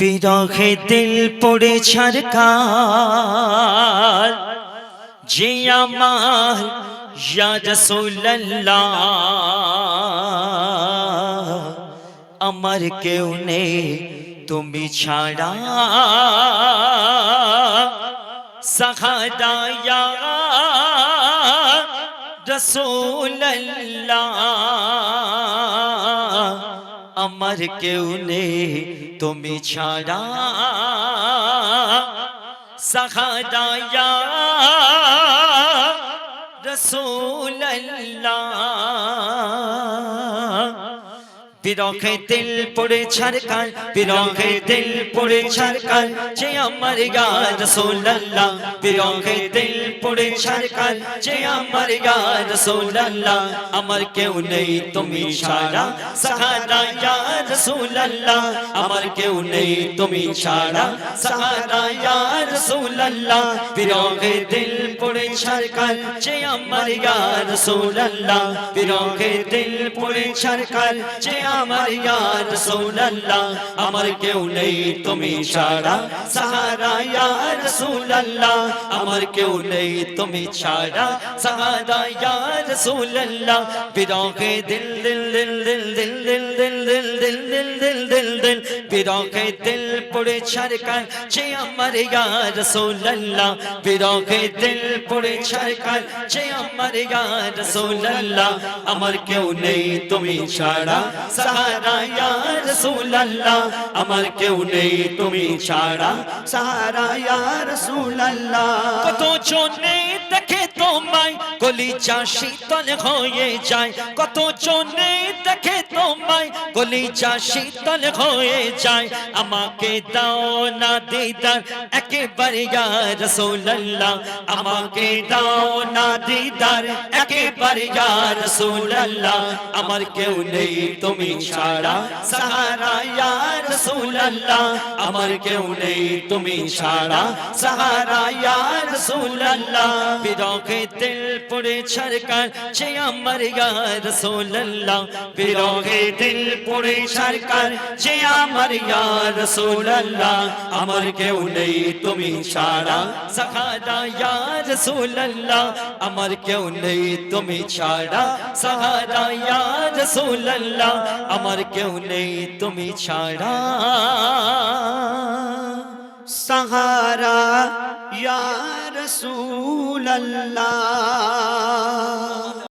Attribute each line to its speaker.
Speaker 1: বিরহে দিল পড়ে ছারকার যে আমার ইয়া রাসূলুল্লাহ আমার কেউ নেই তুমি ছাড়া সাহাদা ইয়া রাসূলুল্লাহ আমার কেউ নেই তুমি ছাড়া সাহাদা ইয়া রাসূলুল্লাহ বিরহে দিল পড়ে ছারকার বিরহে দিল পড়ে ছারকার যে আমার ইয়া রাসূলুল্লাহ বিরহে দিল পড়ে ছারকার যে আমার ইয়া রাসূলুল্লাহ আমার কেউ নেই তুমি ছাড়া সাহাদা ইয়া রাসূলুল্লাহ আমার কেউ নেই তুমি ছাড়া সাহাদা ইয়া রাসূলুল্লাহ বিরহে দিল পড়ে ছারকার যে আমার ইয়া রাসূলুল্লাহ বিরহে দিল পড়ে ছারকার যে আমার ইয়া রাসূলুল্লাহ আমার কেউ নেই তুমি ছাড়া সাহারা ইয়া রাসূলুল্লাহ আমার কেউ নেই তুমি ছাড়া সাহারা ইয়া রাসূলুল্লাহ বিরহে দিল দিল দিল দিল দিল দিল দিল দিল দিল দিল দিল দিল বিরহে দিল পড়ে ছারকার যে আমার ইয়া রাসূলুল্লাহ বিরহে দিল পড়ে ছারকার যে আমার ইয়া রাসূলুল্লাহ আমার কেউ নেই তুমি ছাড়া সাহারা ইয়া রাসূলুল্লাহ আমার কেউ নেই তুমি ছাড়া সাহারা ইয়া রাসূলুল্লাহ কত জনে দেখে তোমায় কলিজা শীতল হয়ে যায় কত জনে দেখে তোমায় কলিজা শীতল হয়ে যায় আমাকে দাও না দিদার একেবারে ইয়া রাসূলুল্লাহ আমাকে দাও না দিদার একেবারে ইয়া রাসূলুল্লাহ আমার কেউ নেই তুমি ছাড়া সাহারা ইয়া রাসূলুল্লাহ আমার কেউ নেই তুমি ছাড়া সাহারা ইয়া রাসূলুল্লাহ বিরহে দিল পড়ে ছারকার যে আমার ইয়া রাসূলুল্লাহ বিরহে দিল পড়ে ছারকার যে আমার ইয়া রাসূলুল্লাহ আমার কেউ নেই তুমি ছাড়া সাহাদা ইয়া রাসূলুল্লাহ আমার কেউ নেই তুমি ছাড়া সাহাদা ইয়া রাসূলুল্লাহ আমার কেউ নেই তুমি ছাড়া সাহারা ইয়া রাসূলুল্লাহ।